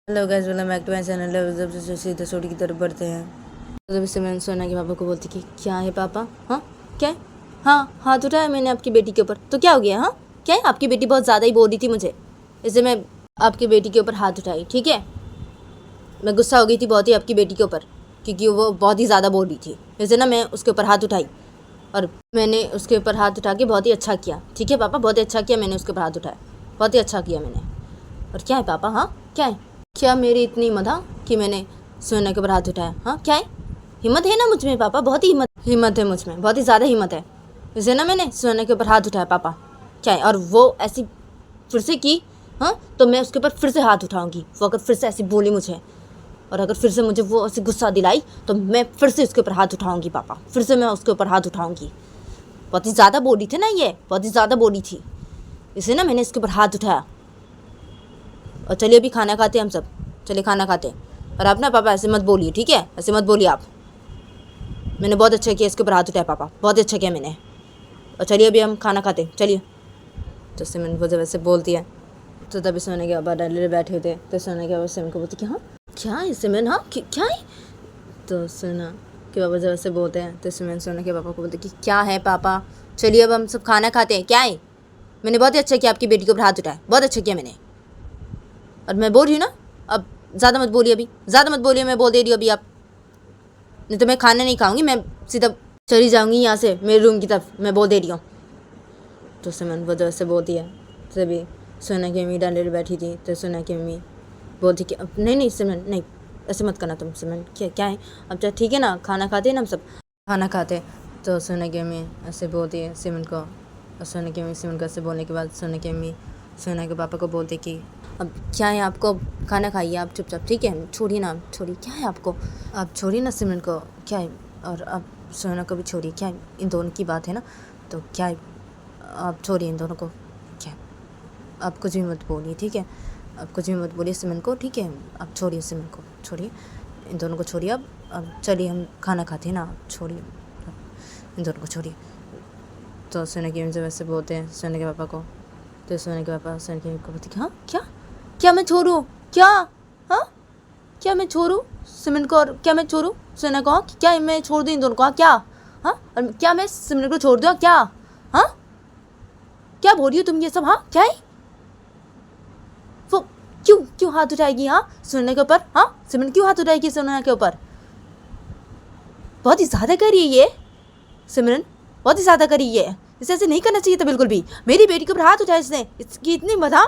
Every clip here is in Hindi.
Hello guys, welcome back to my channel. जब से सीधे स्टोरी की तरफ बढ़ते हैं तो जब से मैंने सोना के पापा को बोलती कि क्या है पापा, हाँ क्या है, हाँ हाथ उठाया मैंने आपकी बेटी के ऊपर, तो क्या हो गया, हाँ क्या है, आपकी बेटी बहुत ज़्यादा ही बोल रही थी मुझे, इसलिए मैं आपकी बेटी के ऊपर हाथ उठाई। ठीक है, मैं गुस्सा हो गई थी बहुत ही आपकी बेटी के ऊपर, क्योंकि वो बहुत ही ज़्यादा बोल रही थी, इसलिए ना मैं उसके ऊपर हाथ उठाई और मैंने उसके ऊपर हाथ उठा के बहुत ही अच्छा किया। ठीक है पापा, बहुत ही अच्छा किया, मैंने उसके ऊपर हाथ उठाया, बहुत ही अच्छा किया मैंने। और क्या है पापा, हाँ क्या है, क्या मेरी इतनी हिम्मत, हाँ कि मैंने सोना के ऊपर हाथ उठाया, हाँ क्या है, हिम्मत है ना मुझ में पापा, बहुत ही हिम्मत है मुझ में, बहुत ही ज़्यादा हिम्मत है, इसलिए ना मैंने सोना के ऊपर हाथ उठाया पापा। क्या है, और वो ऐसी फिर से की, हाँ तो मैं उसके ऊपर फिर से हाथ उठाऊंगी। वो अगर फिर से ऐसी बोली मुझे और अगर फिर से मुझे वो ऐसी गुस्सा दिलाई तो मैं फिर से उसके ऊपर हाथ उठाऊंगी पापा, फिर से मैं उसके ऊपर हाथ उठाऊंगी। बहुत ही ज़्यादा बोली थी ना, ये बहुत ही ज़्यादा बोली थी, इसलिए ना मैंने इसके ऊपर हाथ उठाया। और चलिए अभी खाना खाते हैं हम सब, चलिए खाना खाते हैं। और आप ना पापा ऐसे मत बोलिए, ठीक है, ऐसे मत बोलिए आप। मैंने बहुत अच्छा किया इसके ऊपर हाथ उठाया पापा, बहुत ही अच्छा किया मैंने। और चलिए अभी हम खाना खाते हैं, चलिए। तो सिमरन वो जब ऐसे बोलती है तो तभी सोने के बाद डैडी बैठे होते, तो सोने के बाद सिमरन को बोलती कि हाँ क्या है सिमरन, हाँ क्या है। तो सोना के पापा जब ऐसे बोलते हैं तो सिमरन सोने के पापा को बोलते कि क्या है पापा, चलिए अब हम सब खाना खाते हैं, क्या है, मैंने बहुत ही अच्छा किया आपकी बेटी के ऊपर हाथ उठाया, बहुत अच्छा किया मैंने। और मैं बोल रही हूँ ना, अब ज़्यादा मत बोलिए, अभी ज़्यादा मत बोलिए, मैं बोल दे रही हूँ अभी आप, नहीं तो मैं खाना नहीं खाऊंगी, मैं सीधा चली जाऊंगी यहाँ से मेरे रूम की तरफ, मैं बोल दे रही हूँ। तो सिमरन वो जैसे बोलती है तभी सोना की मम्मी डांडे बैठी थी, तो सोना की मम्मी बोलती कि अब नहीं सिमरन नहीं, ऐसे मत करना तुम सिमरन, क्या है अब, चल ठीक है ना, खाना खाते हैं ना हम सब, खाना खाते। तो सोना की मम्मी ऐसे बोलती है सिमरन को, और सोना की मम्मी सिमरन को ऐसे बोलने के बाद सोना की मम्मी सोना के पापा को बोलते कि अब क्या है आपको, खाना खाइए आप चुपचाप, ठीक है, छोड़िए ना, छोड़िए, क्या है आपको, आप छोड़िए ना सिमरन को, क्या है, और अब सोना को भी छोड़िए, क्या है, इन दोनों की बात है ना, तो क्या है, आप छोड़िए इन दोनों को, क्या है, आप कुछ भी मत बोलिए, ठीक है, आप कुछ भी मत बोलिए सिमरन को, ठीक है, आप छोड़िए सिमरन को, छोड़िए इन दोनों को, छोड़िए अब चलिए हम खाना खाते हैं ना, आप छोड़िए इन दोनों को, छोड़िए। तो सोना की जब वैसे बोलते हैं सोना के पापा को, तो सोना के पापा सोना की को बोलते हाँ क्या मैं छोड़ूँ, क्या, हाँ क्या मैं छोड़ूँ सिमरन को, और क्या मैं छोड़ूँ सोना को, हाँ क्या मैं छोड़ दूँ इन दोनों को, हाँ क्या, हाँ और क्या मैं सिमरन को छोड़ दूँ, क्या, हाँ क्या बोल रही हो तुम ये सब, हाँ क्या है, वो क्यों हाथ उठाएगी, हाँ सोना के ऊपर, हाँ सिमरन क्यों हाथ उठाएगी सोना के ऊपर, बहुत ही ज़्यादा कर रही है ये सिमरन, बहुत ही ज़्यादा करी है, इसे ऐसे नहीं करना चाहिए था बिल्कुल भी, मेरी बेटी के ऊपर हाथ उठाया इसने, इसकी इतनी बता,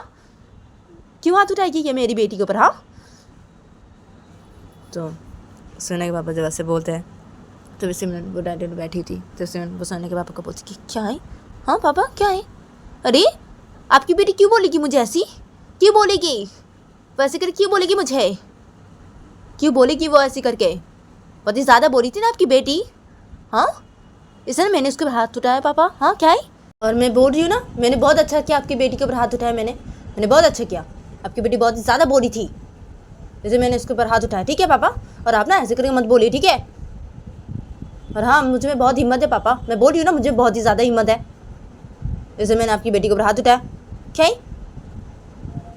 क्यों हाथ उठाएगी ये मेरी बेटी के ऊपर, हाँ। तो सोना के पापा जब ऐसे बोलते हैं तो सिमरन वो डैडी में बैठी थी, तो सिमरन वो सोना के पापा को बोलती कि क्या है, हाँ पापा क्या है, अरे आपकी बेटी क्यों बोलेगी मुझे ऐसी, क्यों बोलेगी वैसे करके, क्यों बोलेगी मुझे, क्यों बोलेगी वो ऐसी करके, बहुत ही ज़्यादा बोली थी ना आपकी बेटी, हाँ इसलिए मैंने उसके ऊपर हाथ उठाया पापा, हाँ क्या है, और मैं बोल रही हूँ ना मैंने बहुत अच्छा किया आपकी बेटी के ऊपर हाथ उठाया, मैंने बहुत अच्छा किया, आपकी बेटी बहुत ही ज़्यादा बोली थी, जैसे मैंने उसके ऊपर हाथ उठाया, ठीक है पापा, और आप ना ऐसे करके मत बोलिए, ठीक है, और हाँ मुझे में बहुत हिम्मत है पापा, मैं बोल रही हूँ ना मुझे बहुत ही ज़्यादा हिम्मत है, जैसे मैंने आपकी बेटी के ऊपर हाथ उठाया, क्या है,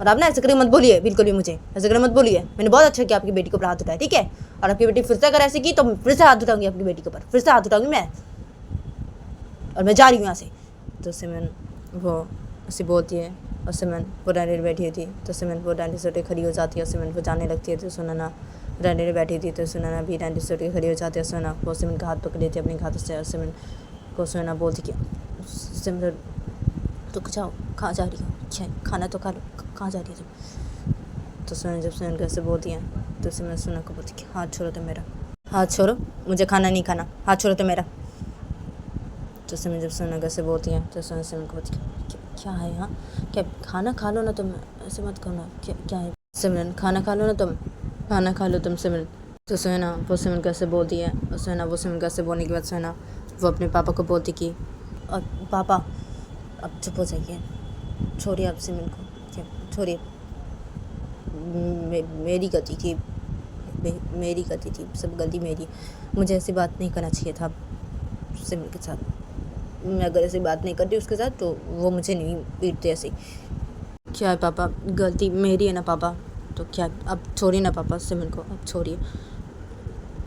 और आप ना ऐसे करके मत बोलिए बिल्कुल भी, मुझे ऐसे करके मत बोलिए, मैंने बहुत अच्छा किया आपकी बेटी के ऊपर हाथ उठाया, ठीक है, और आपकी बेटी फिर से अगर ऐसे की तो फिर से हाथ उठाऊंगी आपकी बेटी के ऊपर, फिर से हाथ उठाऊंगी मैं, और मैं जा रही हूँ यहाँ से। तो सिमरन वो ऐसे बोलती है और सिमरन वो डैडी बैठी थी, तो सिमरन वो डैडी से खड़ी हो जाती है, सिमरन वो जाने लगती है, तो सुनना डैडी बैठी थी, तो सुनना भी डैडी से खड़ी हो जाती है, सुना वो सिमरन का हाथ पकड़ लेती है अपने हाथों से, और सिमरन को सुनना बोलती कि सिमरन तो जाओ, कहाँ जा रही हो, खाना तो खा लो, कहाँ जा रही है तुम। तो सुनन जब सिमरन कैसे बोलती हैं तो सिमरन सुना को बोलती कि हाथ छोड़ो तो मेरा, हाथ छोड़ो, मुझे खाना नहीं खाना, हाथ छोड़ो तो मेरा। तो सिमरन जब सोना कैसे बोलती हैं तो सोना सिमरन को बोलती क्या है, हाँ क्या खाना खा लो ना तुम, ऐसे मत करना, क्या है सिमरन, खाना खा लो ना तुम, खाना खा लो तुम सिमरन। तो सोना वो सिमरन कैसे बोलती है, और सोना वो सिमरन कैसे बोलने के बाद सोना वो अपने पापा को बोलती कि और पापा अब चुप हो जाइए, छोड़िए आप सिमरन को, क्या छोड़िए, मेरी गलती थी, मेरी गलती थी, सब गलती मेरी, मुझे ऐसी बात नहीं करना चाहिए था सिमरन के साथ, मैं अगर ऐसी बात नहीं करती उसके साथ तो वो मुझे नहीं पीटते ऐसे। क्या है पापा, गलती मेरी है ना पापा, तो क्या, अब छोड़िए ना पापा सिमरन को, अब छोड़िए।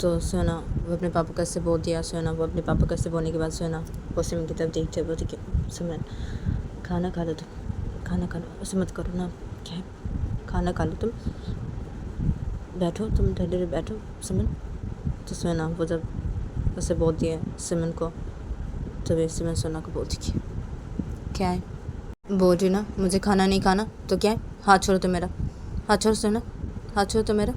तो सोना वो अपने पापा को ऐसे बोल दिया। सोना वो अपने पापा को ऐसे बोलने के बाद सोना वो सिमरन की तरफ देखते बोलती कि सिमरन खाना खा लो तुम, खाना खा लो, ऐसे मत करो ना, क्या है, खाना खा लो तुम, बैठो तुम धीरे बैठो सिमरन। तो सोना वो जब ऐसे बोल दिया सिमरन को, तभी सिमरन सोना को बोलती कि क्या है, बोल रही ना मुझे खाना नहीं खाना, तो क्या है, हाथ छोड़ो तो मेरा, हाथ छोड़ो सोना, हाथ छोड़ो तो मेरा।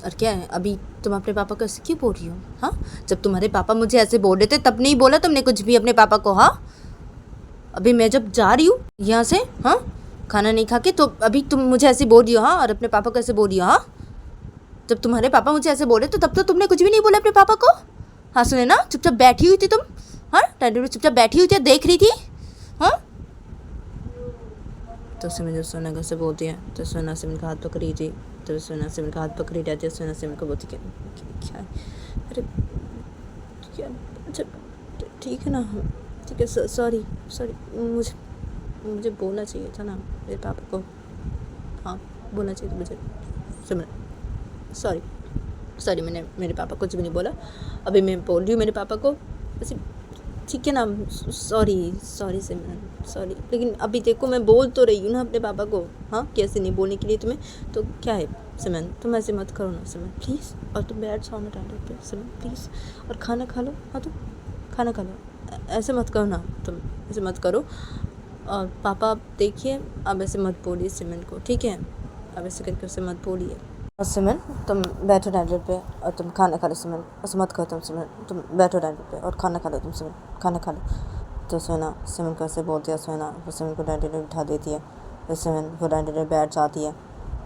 और क्या है, अभी तुम अपने पापा को ऐसे क्यों बोल रही हो? हाँ, जब तुम्हारे पापा मुझे ऐसे बोल रहे थे तब नहीं बोला तुमने कुछ भी अपने पापा को? हाँ, अभी मैं जब जा रही हूँ यहाँ से, हाँ, खाना नहीं खा के, तो अभी तुम मुझे ऐसे बोल रही हो? हाँ, और अपने पापा को ऐसे बोल रही हो? हाँ, जब तुम्हारे पापा मुझे ऐसे बोले तो तब तो तुमने कुछ भी नहीं बोला अपने पापा को? हाँ सुने ना, चुपचाप बैठी हुई थी तुम, हाँ, डाइनिंग में चुपचाप बैठी हुई थी, देख रही थी, हाँ। तो सिमरन जब सोना को से बोलती है तो सोना सिमरन का हाथ पकड़ी थी, तो सोना सिमरन का हाथ पकड़ी रहती है। सोना सिमरन को बोलती क्या है, अरे क्या, अच्छा ठीक है ना, ठीक है, सॉरी सॉरी, मुझे बोलना चाहिए था ना मेरे पापा को, हाँ बोलना चाहिए था मुझे सिमरन, सॉरी सॉरी, मैंने मेरे पापा को कुछ भी नहीं बोला, अभी मैं बोल रही हूँ मेरे पापा को ऐसे, ठीक है ना, सॉरी सॉरी सिमरन सॉरी, लेकिन अभी देखो मैं बोल तो रही हूँ ना अपने पापा को, हाँ, कैसे नहीं बोलने के लिए तुम्हें, तो क्या है सिमरन, तुम ऐसे मत करो ना सिमरन प्लीज़, और तुम बैठ जाओ ना डाइनिंग पे सिमरन प्लीज़, और खाना खा लो, हाँ तुम खाना खा लो, ऐसे मत करो ना तुम, ऐसे मत करो, और पापा आप देखिए, अब ऐसे मत बोलिए सिमरन को, ठीक है, अब ऐसे करके उसे मत बोलिए। और सिमरन तुम बैठो डाइनिंग पे और तुम खाना खा लो सिमरन, ऐसे मत करो तुम सिमरन, तुम बैठो डाइनिंग पे और खाना खा लो तुम सिमरन, खाना खा लो। तो सोना सिमरन को ऐसे बोलती है, सोना वो सिमरन को डाइनिंग पे बिठा देती है, तो सिमरन वो डाइनिंग पे बैठ जाती है।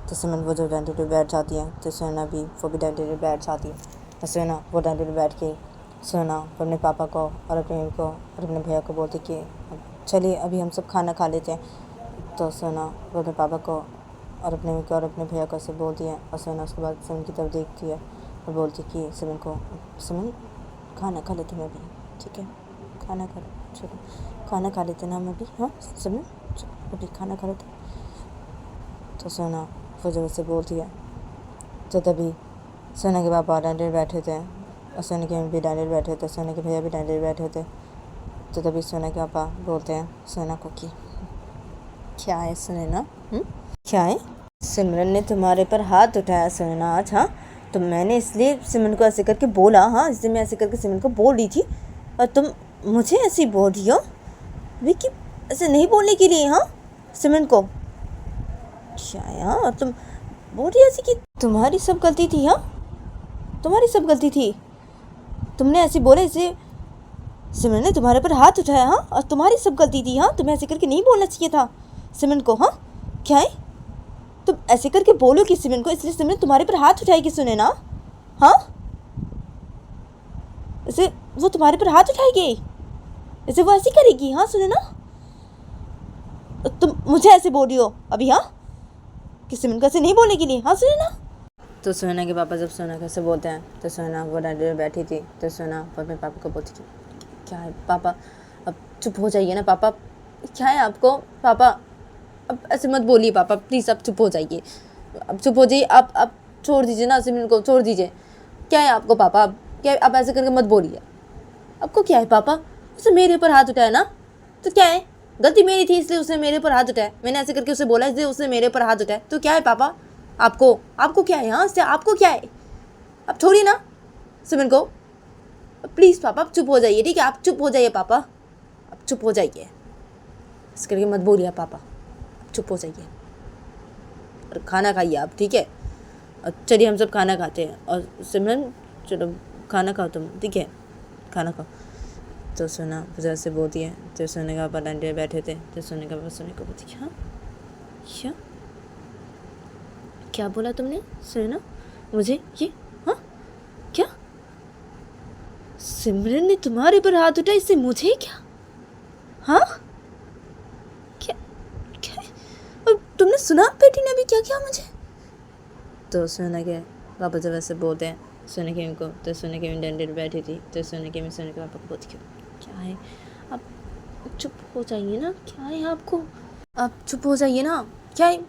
तो सिमरन वो जो डाइनिंग पे बैठ जाती है तो सोना भी वो भी डाइनिंग पे बैठ जाती है। और सोना वो डाइनिंग पे बैठ के सोना अपने पापा को और अपने मम्मी को और अपने भैया को बोलती कि चलिए अभी हम सब खाना खा लेते हैं। तो सोना वो अपने पापा को और अपने मम्मी को और अपने भैया को ऐसे बोलती है, और सोना उसके बाद सिमरन की तरफ देखती है और बोलती कि सिमरन को, सिमरन खाना खा लेते मैं भी, ठीक है, खाना खा लो, चलो खाना खा लेते ना हम अभी, हाँ सिमरन चलो अभी खाना खा लेते। तो सोना वो जब से बोलती है तो तभी सोना के पापा डांडे बैठे थे और सोना के मम्मी भी डांडे बैठे थे, सोना के भैया भी डांडे बैठे थे। तो तभी सोना के पापा बोलते हैं सोना को कि क्या है सुने ना, क्या है, सिमरन ने तुम्हारे पर हाथ उठाया सोना आज, हाँ, तो मैंने इसलिए सिमरन को ऐसे करके बोला, हाँ, इसलिए मैं ऐसे करके सिमरन को बोल रही थी, और तुम मुझे ऐसे ही बोल रही हो विकी, ऐसे नहीं बोलने के लिए, हाँ, सिमरन को, क्या है, हाँ, और तुम बोल रही ऐसे कि तुम्हारी सब गलती थी, हाँ, तुम्हारी सब गलती थी, तुमने ऐसे बोले, इसे सिमरन ने तुम्हारे पर हाथ उठाया, हाँ, और तुम्हारी सब गलती थी, हाँ, तुम्हें ऐसे करके नहीं बोलना चाहिए था सिमरन को, हाँ, क्या है, तुम ऐसे करके बोलो कि सिमरन को, इसलिए सिमरन तुम्हारे पर हाथ उठाएगी सुने ना, हाँ, इसे वो तुम्हारे पर हाथ उठाएगी, इसे वो ऐसी करेगी, हाँ सुने ना, तुम मुझे ऐसे बोल रही हो अभी, हाँ, कि सिमरन को ऐसे नहीं बोलने के लिए, हाँ सुने ना। तो सोना के पापा जब सोना कैसे बोलते हैं तो सोना वो डांडे में बैठी थी, तो सोना अपने पापा को बोलती थी क्या है पापा, अब चुप हो जाइए ना पापा, क्या है आपको पापा, अब ऐसे मत बोलिए पापा प्लीज़, अब चुप हो जाइए, अब चुप हो जाइए, आप छोड़ दीजिए ना सिमरन को, छोड़ दीजिए, क्या है आपको पापा, अब क्या है, आप ऐसे करके मत बोलिए, आपको क्या है पापा, उसने मेरे ऊपर हाथ उठाया ना, तो क्या है, गलती मेरी थी इसलिए उसने मेरे ऊपर हाथ उठाया, मैंने ऐसे करके उसे बोला इसलिए उसने मेरे ऊपर हाथ उठाया, तो क्या है पापा, आपको क्या है, हाँ इससे आपको क्या है, अब छोड़िए ना सिमरन को, प्लीज़ पापा आप चुप हो जाइए, ठीक है, आप चुप हो जाइए पापा, आप चुप हो जाइए, इस करके मत बोलिए पापा, आप चुप हो जाइए और खाना खाइए आप, ठीक है, और चलिए हम सब खाना खाते हैं, और सिमरन चलो खाना खाओ तुम, ठीक है, खाना खाओ। तो सोना वजह से बोलती है, तो सोने का पापा डंडे बैठे थे, तो सोने का पापा सोने को बोलती है, हाँ क्या क्या बोला तुमने सोना मुझे ये, हाँ क्या, सिमरन ने तुम्हारे पर हाथ उठाया, इससे मुझे क्या, हाँ क्या क्या, और तुमने सुना बेटी ने अभी क्या किया मुझे। तो सोना के पापा जब ऐसे बोलते हैं सोने के को, तो सोने के डंडे पे बैठी थी, तो सोने के पापा को बोलती क्या है, आप चुप हो जाइए ना, क्या है आपको, आप चुप हो जाइए ना, क्या है,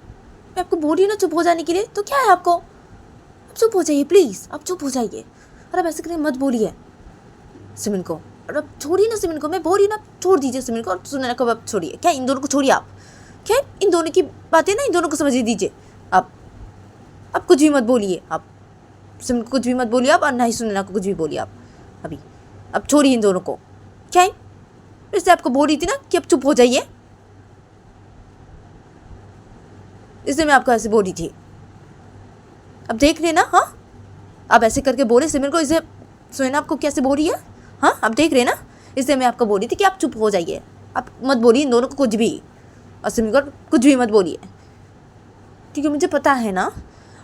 मैं आपको बोल रही हूँ ना चुप हो जाने के लिए, तो क्या है आपको? आप चुप हो जाइए प्लीज़, आप चुप हो जाइए। और अब ऐसे करके मत बोलिए सिमरन को, और अब छोड़िए ना सिमरन को, मैं बोल रही हूँ ना, छोड़ दीजिए सिमरन को और सुनैना को अब छोड़िए। क्या इन दोनों को छोड़िए आप, क्या इन दोनों की बातें ना इन दोनों को समझ दीजिए आप कुछ भी मत बोलिए, आप सिमरन को कुछ भी मत बोलिए आप, और ना ही सुनैना को कुछ भी बोलिए आप अभी। अब छोड़िए इन दोनों को। क्या है, इससे आपको बोल रही थी ना कि अब चुप हो जाइए, इसलिए मैं आपको ऐसे बोल रही थी। अब देख रहे ना, हाँ आप ऐसे करके बोले सिमरन को, इसे सुनैना आपको कैसे बोल रही है, हाँ आप देख रहे ना, इसलिए मैं आपको बोल रही थी कि आप चुप हो जाइए, आप मत बोलिए इन दोनों को कुछ भी, और सिमरन को कुछ भी मत बोलिए, क्योंकि मुझे पता है ना,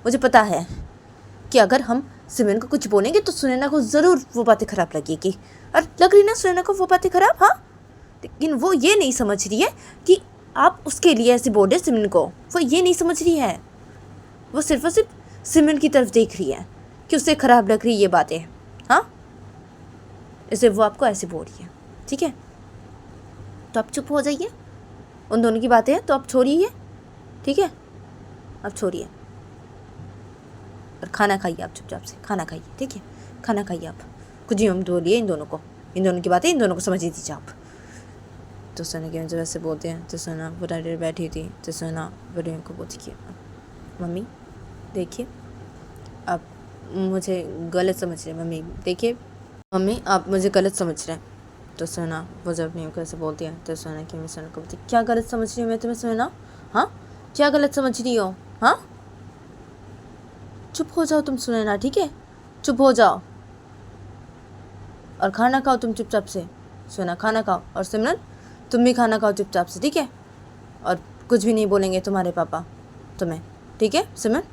मुझे पता है कि अगर हम सिमरन को कुछ बोलेंगे तो सुनैना को ज़रूर वो बातें ख़राब लगेगी, और लग रही ना सुनैना को वो बातें ख़राब, हाँ, लेकिन वो ये नहीं समझ रही है कि आप उसके लिए ऐसे बोल रहे सिमरन को, वो ये नहीं समझ रही है, वो सिर्फ और सिर्फ सिमरन की तरफ देख रही है कि उससे ख़राब लग रही ये बातें, हाँ, इसलिए वो आपको ऐसे बोल रही है, ठीक है? तो आप चुप हो जाइए, उन दोनों की बातें हैं तो आप छोड़िए, ठीक है? आप छोड़िए और खाना खाइए, आप चुपचाप से खाना खाइए, ठीक है? खाना खाइए आप, कुछ ही मत बोलिए इन दोनों को, इन दोनों की बातें इन दोनों को समझ दीजिए आप। तो सोना के जब ऐसे बोलते हैं तो सोना पूरा देर बैठी थी, तो सोना बड़े को बोलती कि मम्मी देखिए आप मुझे गलत समझ रहे हैं, मम्मी देखिए, मम्मी आप मुझे गलत समझ रहे हैं। तो सोना वो जब अपनी को ऐसे बोलती है तो सोना कि मैं सोना को बोलती क्या गलत समझ रही हूँ मैं तुम्हें सोना, हाँ क्या गलत समझ रही हो, हाँ चुप हो जाओ तुम सुनैना, ठीक है? चुप हो जाओ और खाना खाओ तुम चुपचाप से, सोना खाना खाओ, और सिमरन तुम भी खाना खाओ चुपचाप से, ठीक है? और कुछ भी नहीं बोलेंगे तुम्हारे पापा तुम्हें, ठीक है सिमरन?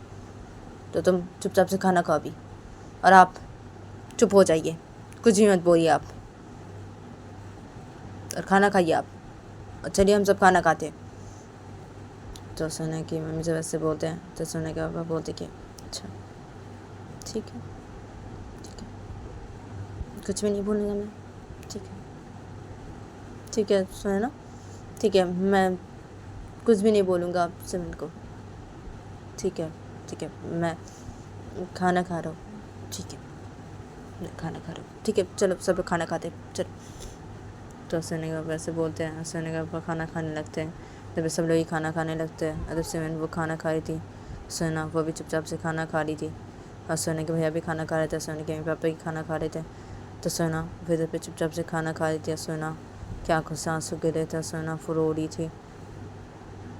तो तुम चुपचाप से खाना खाओ अभी, और आप चुप हो जाइए, कुछ भी मत बोलिए आप, और खाना खाइए आप, और चलिए हम सब खाना खाते हैं। तो सोना की मम्मी जब ऐसे बोलते हैं तो सोना के पापा बोलते कि अच्छा ठीक है, ठीक है, कुछ भी नहीं बोलूँगा मैं, ठीक है, ठीक है सोना, ठीक है, मैं कुछ भी नहीं बोलूँगा आप सिमरन को, ठीक है, ठीक है, मैं खाना खा रहा हूँ, ठीक है, मैं खाना खा रहा हूँ, ठीक है, चलो सब लोग खाना खाते हैं, चलो। तो सोने के पापा ऐसे बोलते हैं, सोने के पापा खाना खाने लगते हैं, तब सब लोग ही खाना खाने लगते हैं। अदब सिमरन वो खाना खा रही थी, सोना वो भी चुपचाप से खाना खा रही थी, और सोने के भैया भी खाना खा रहे थे, सोने के पापा भी खाना खा रहे थे। तो सोना फिर पे चुपचाप से खाना खा रही थी, सोना की आँखों से आंसू गिरे थे, सोना वो रो रही थी।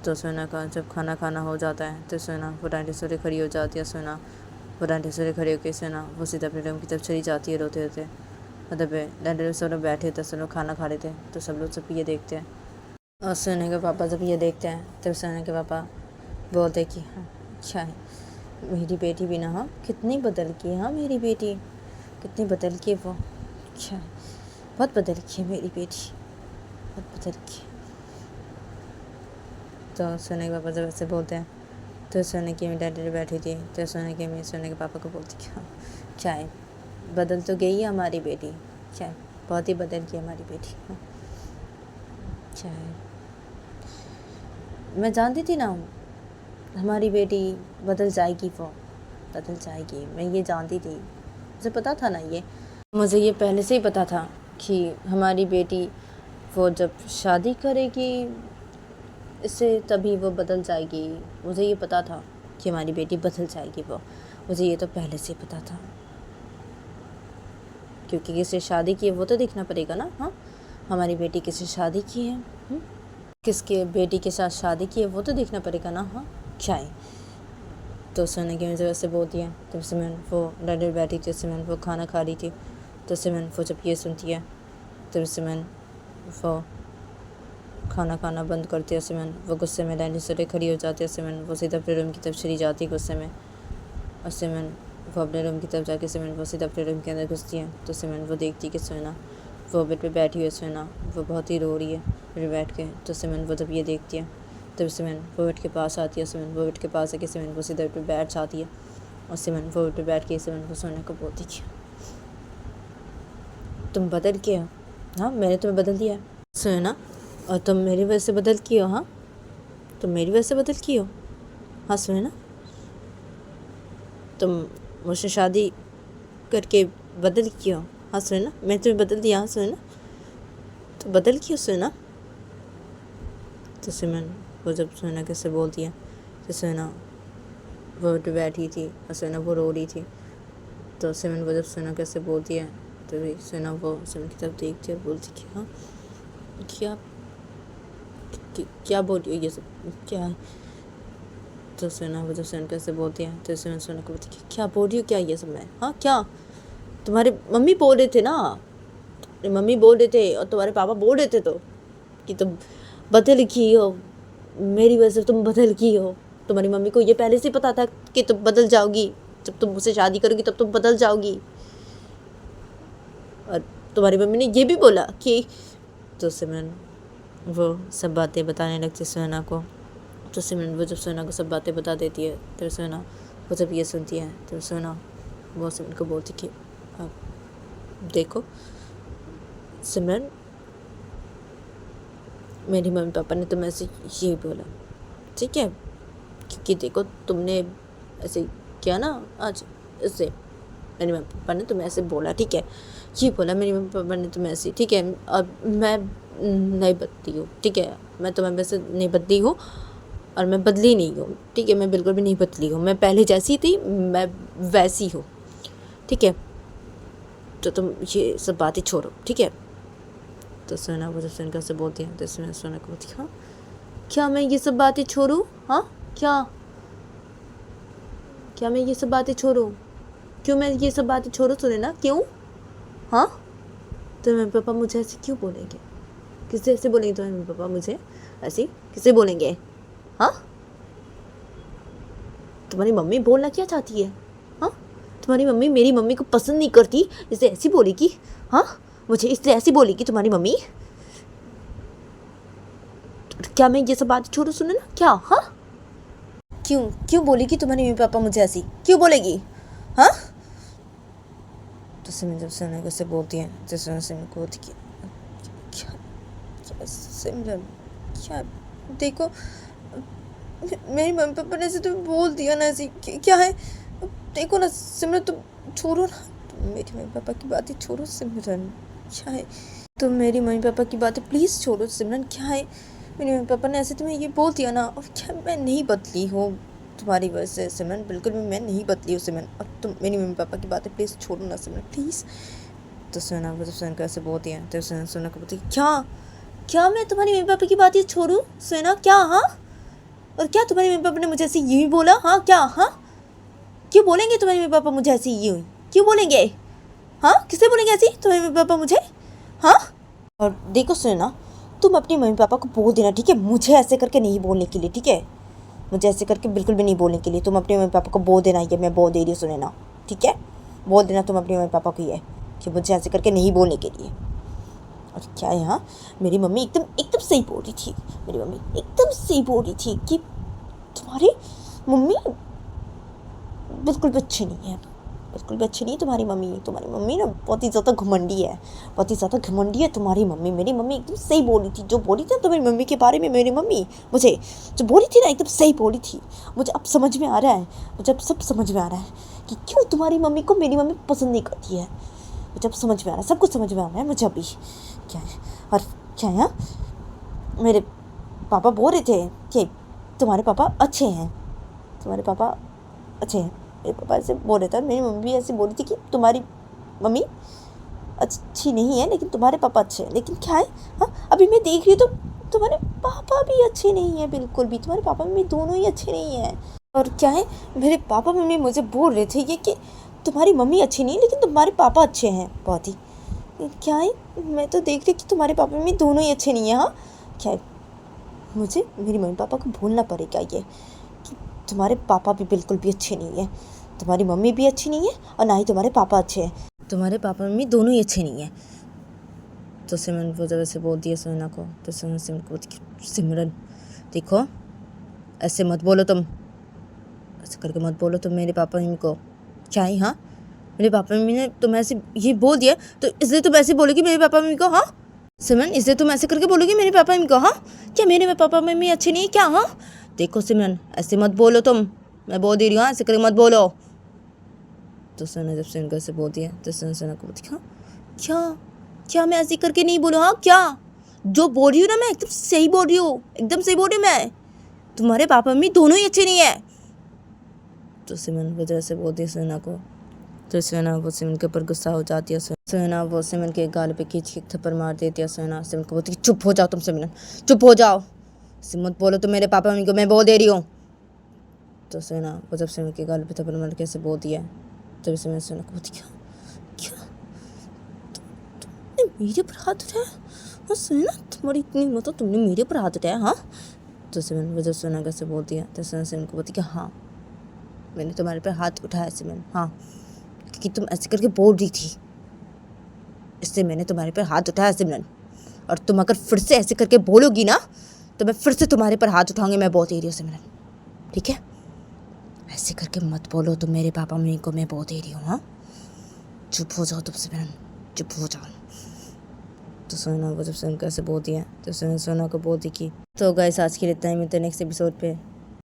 तो सोना का जब खाना खाना हो जाता है तो सोना वो डांडी सोरे खड़ी हो जाती है, सोना वो डांडी सोरे खड़ी होकर सोना वो सीधा अपने रूम की तरफ चली जाती है रोते रोते। मतलब डांडी सब लोग बैठे थे, सब लोग खाना खा रहे थे, तो सब लोग सब ये देखते हैं, और सोने के पापा जब ये देखते हैं तब सोने के पापा बोलते कि हाँ अच्छा है, मेरी बेटी भी ना, हाँ कितनी बदल की है, हाँ मेरी बेटी कितनी बदल की है, वो अच्छा है, बहुत बदल की है मेरी बेटी, बहुत बदल की है। तो सोने के पापा जब ऐसे बोलते हैं तो सोने की डैडी बैठी थी, तो सोने की मैं सोने के पापा को बोलती क्या क्या है, बदल तो गई है हमारी बेटी, क्या है बहुत ही बदल की हमारी बेटी, हाँ क्या है, मैं जानती थी ना हमारी बेटी बदल जाएगी, वो बदल जाएगी, मैं ये जानती थी, मुझे पता था ना, मुझे ये पहले से ही पता था कि हमारी बेटी वो जब शादी करेगी इससे तभी वो बदल जाएगी, मुझे ये पता था कि हमारी बेटी बदल जाएगी, वो मुझे ये तो पहले से पता था, क्योंकि किससे शादी की है वो तो देखना पड़ेगा ना, हाँ हमारी बेटी किससे शादी की है, किसके बेटी के साथ शादी की है वो तो देखना पड़ेगा ना, हाँ क्या है। तो सोने की वजह से बोलती है, तो सिमरन वो डैडी बैठी थी, सिमरन वो खाना खा रही थी, तो सिमरन वो जब ये सुनती है तो सिमरन वो खाना खाना बंद करती है, सिमरन वो गुस्से में डैडी से खड़ी हो जाती है, सिमरन वो सीधा अपने रूम की तरफ चली जाती है गुस्से में, और सिमरन वो अपने रूम की तरफ जाके सिमरन वो सीधा अपने रूम के अंदर घुसती है। तो सिमरन वो देखती है कि सोना वो बेड पे बैठी हुई है, सोना वो बहुत ही रो रही है बेड बैठ के। तो सिमरन वो जब ये देखती है तब सिमरन वो बेड के पास आती है, सिमरन वो बेड के पास आके सिमरन वो सीधा बेड पे बैठ जाती है, और सिमरन वो बेड पे बैठ के सिमरन को सोने को बोलती है तुम बदल के हो, हाँ मैंने तुम्हें बदल दिया है सोना, और तुम मेरी वजह से बदल की हो, हाँ तुम मेरी वजह से बदल की हो, हाँ सुनना, तुम मुझसे शादी करके बदल क्यों? हाँ सुनना, मैं तुम्हें बदल दिया? हाँ सुनना, तो बदल क्यों सुनना? तो सिमरन वो जब सुनना कैसे बोल दिया, तो सुनना वो तो बैठी थी और सुनना वो रो रही थी। तो सिमरन वो जब सुनना कैसे बोल दिया, तो सुनना वो सिमरन की तरफ देखती और बोलती कि हाँ क्या क्या बोल रही हो ये सब क्या है? तो सुना वो जब सुन कैसे बोलती है, तो सुना को बोलती क्या बोल रही हो, क्या ये सब मैं? हाँ क्या? तुम्हारे मम्मी बोल रहे थे ना, मम्मी बोल रहे थे और तुम्हारे पापा बोल रहे थे तो कि तुम बदल की हो, मेरी वजह से तुम बदल की हो। तुम्हारी मम्मी को ये पहले से पता था कि तुम बदल जाओगी, जब तुम मुझसे शादी करोगी तब तुम बदल जाओगी। और तुम्हारी मम्मी ने ये भी बोला कि, तो सिमरन वो सब बातें बताने लगती सोना को। तो सिमरन वो जब सोना को सब बातें बता देती है, तो सोना वो जब ये सुनती है, तो सोना वो सिमरन को बोलती कि अब देखो सिमरन, मेरी मम्मी पापा ने तुम्हें ऐसे ये बोला, ठीक है, क्योंकि देखो तुमने ऐसे किया ना आज, इससे मेरी मम्मी पापा ने तुम्हें ऐसे बोला, ठीक है, ये बोला मेरी मम्मी पापा ने तुम्हें ऐसे, ठीक है। अब मैं नहीं बदली हूँ, ठीक है, मैं तुम्हें वैसे नहीं बदली हूँ और मैं बदली नहीं हूँ, ठीक है, मैं बिल्कुल भी नहीं बदली हूँ, मैं पहले जैसी थी मैं वैसी हूँ, ठीक है। तो तुम ये सब बातें छोड़ो, ठीक है। तो सोना वो जब सोनका से बोलती है, तो सोना को बोलती हाँ क्या मैं ये सब बातें छोड़ूँ? हाँ क्या मैं ये सब बातें छोड़ूँ? क्यों मैं ये सब बातें छोड़ूँ? सुने ना, क्यों? हाँ तो मेरे पापा मुझे ऐसे क्यों बोलेंगे? किससे ऐसे बोलेंगे तो मेरे पापा मुझे ऐसे किससे बोलेंगे? हाँ तुम्हारी मम्मी बोलना क्या चाहती है? हाँ तुम्हारी मम्मी मेरी मम्मी को पसंद नहीं करती, इसे ऐसी बोलेगी? हाँ मुझे इसलिए ऐसी बोलेगी तुम्हारी मम्मी? क्या मैं ये सब बात छोड़ू? सुने ना, क्या? हाँ क्यों बोलेगी तुम्हारी मम्मी पापा मुझे ऐसी? क्यों बोलेगी? हाँ तो सिमरन जब सोना से बोलती है, तो सिमरन को होती क्या सिमरन क्या? देखो मेरी मम्मी पापा ने ऐसे तुम्हें बोल दिया ना, ऐसी क्या है? देखो ना सिमरन, तुम छोड़ो ना, तुम मेरी मम्मी पापा की बातें छोड़ो सिमरन, क्या है? तुम मेरी मम्मी पापा की बातें प्लीज़ छोड़ो सिमरन, क्या है? मेरे मम्मी पापा ने ऐसे तुम्हें ये बोल दिया ना, और क्या मैं नहीं बदली हूँ तुम्हारी वजह से सिमरन, बिल्कुल भी मैं नहीं बदली हूँ सिमरन, और तुम मेरी मम्मी पापा की बातें प्लीज़ छोड़ो ना सिमरन, प्लीज़। तो सोना वो जब सोना कैसे बोलती है, तो सोना को बोलती क्या मैं तुम्हारी मम्मी पापा की बातें छोड़ूँ सोना? क्या? हाँ और क्या तुम्हारे मम्मी पापा ने मुझे ऐसे यही बोला? हाँ क्या? हाँ क्यों बोलेंगे तुम्हारे मम्मी पापा मुझे ऐसे यूँ? क्यों बोलेंगे? हाँ किससे बोलेंगे ऐसे तुम्हारे मम्मी पापा मुझे? हाँ और देखो सोना, तुम अपनी मम्मी पापा को बोल देना, ठीक है, मुझे ऐसे करके नहीं बोलने के लिए, ठीक है, मुझे ऐसे करके बिल्कुल भी नहीं बोलने के लिए। तुम अपने मम्मी पापा को बोल देना, ये मैं बोल दे रही हूँ सुने ना, ठीक है, बोल देना तुम अपने मम्मी पापा को ये कि मुझे ऐसे करके नहीं बोलने के लिए। और क्या है, हाँ मेरी मम्मी एकदम सही बोल रही थी, मेरी मम्मी एकदम सही बोल रही थी कि तुम्हारी मम्मी बिल्कुल भी अच्छी नहीं है, बिल्कुल भी अच्छी नहीं है तुम्हारी मम्मी ना बहुत ही ज़्यादा घमंडी है, बहुत ही ज़्यादा घमंडी है तुम्हारी मम्मी। मेरी मम्मी एकदम सही बोली थी, जो बोली थी ना तुम्हारी मम्मी के बारे में, मेरी मम्मी मुझे जो बोली थी ना एकदम सही बोली थी। मुझे अब समझ में आ रहा है, मुझे अब सब समझ में आ रहा है कि क्यों तुम्हारी मम्मी को मेरी मम्मी पसंद नहीं करती है। मुझे अब समझ में आ रहा है, सब कुछ समझ में आ रहा है मुझे अभी। क्या है और क्या है, मेरे पापा बोल रहे थे कि तुम्हारे पापा अच्छे हैं, तुम्हारे पापा अच्छे हैं। मेरे पापा ऐसे बोल रहे थे, मेरी मम्मी भी ऐसे बोली थी कि तुम्हारी मम्मी अच्छी नहीं है लेकिन तुम्हारे पापा अच्छे हैं। लेकिन क्या है, हाँ अभी मैं देख रही हूँ तो तुम्हारे पापा भी अच्छे नहीं हैं, बिल्कुल भी तुम्हारे पापा मम्मी दोनों ही अच्छे नहीं हैं। और क्या है, मेरे पापा मम्मी मुझे बोल रहे थे ये कि तुम्हारी मम्मी अच्छी नहीं है लेकिन तुम्हारे पापा अच्छे हैं बहुत ही। क्या है, मैं तो देख रही कि तुम्हारे पापा मम्मी दोनों ही अच्छे नहीं हैं। हाँ क्या है, मुझे मेरी मम्मी पापा को भूलना पड़ेगा ये कि तुम्हारे पापा भी बिल्कुल भी अच्छे नहीं है, तुम्हारी मम्मी भी अच्छी नहीं है और ना ही तुम्हारे पापा अच्छे हैं, तुम्हारे पापा मम्मी दोनों ही अच्छे नहीं हैं। तो सिमरन वो जब से बोलती है सोना को, तो सिमरन को सिमरन देखो ऐसे मत बोलो तुम, ऐसे करके मत बोलो तुम मेरे पापा मम्मी को। क्या है, हाँ मेरे पापा मम्मी ने तुम ऐसे ये बोल दिया तो इसलिए तुम ऐसे बोलोगी मेरे पापा मम्मी को? हाँ सिमरन इसलिए तुम ऐसे करके बोलोगी मेरे पापा मम्मी को? हाँ क्या मेरे पापा मम्मी अच्छे नहीं है क्या? हाँ देखो सिमरन, ऐसे मत बोलो तुम, मैं बोल दे रही हूँ, ऐसे करके मत बोलो। तो सना जब सिमरन को ऐसे बोल दिया तो सना को बोलती, हाँ क्या क्या मैं ऐसे करके नहीं बोलूँ, हाँ क्या जो बोल रही हूँ ना मैं एकदम सही बोल रही हूँ, एकदम सही बोल रही हूँ मैं, तुम्हारे पापा मम्मी दोनों ही अच्छे नहीं है। तो सिमरन वजह से बोलती है सना को। तो सना वो सिमरन के ऊपर गुस्सा हो जाती है। सना वो सिमरन के गाल पे खींच के थप्पड़ मार देती है। सना सिमरन को बोलती है, चुप हो जाओ तुम सिमरन, चुप हो जाओ, मत बोलो तो मेरे पापा मम्मी को मैं बोल दे रही हूँ। तो सना वो जब सिमरन के गाल पे थप्पड़ मार के ऐसे बोलती है तब सिमरन सना को बोलती, क्या क्या तुमने मेरे पर हाथ उठाया, हाँ सना तुम्हारी इतनी मतलब तुमने मेरे पर हाथ उठाया, हाँ। तो सिमरन वो जब सना कैसे बोलती है तो सना सिमरन को बोलती है, हाँ मैंने तुम्हारे पर हाथ उठाया सिमरन, हाँ क्योंकि तुम ऐसे करके बोल रही थी, इससे मैंने तुम्हारे पर हाथ उठाया सिमरन, और तुम अगर फिर से ऐसे करके बोलोगी ना तो मैं फिर से तुम्हारे पर हाथ उठाऊंगी, मैं बहुत दे रही हूँ सिमरन, ठीक है, ऐसे करके मत बोलो तुम मेरे पापा मम्मी को, मैं बहुत दे रही हूँ, हाँ चुप हो जाओ तुम सिमरन, चुप हो जाओ। तो सोना वो जब सोना कैसे बोलती है तो सोना को बोलती कि तो गाइस आज के लिए इतना ही, मिलते हैं नेक्स्ट एपिसोड पे।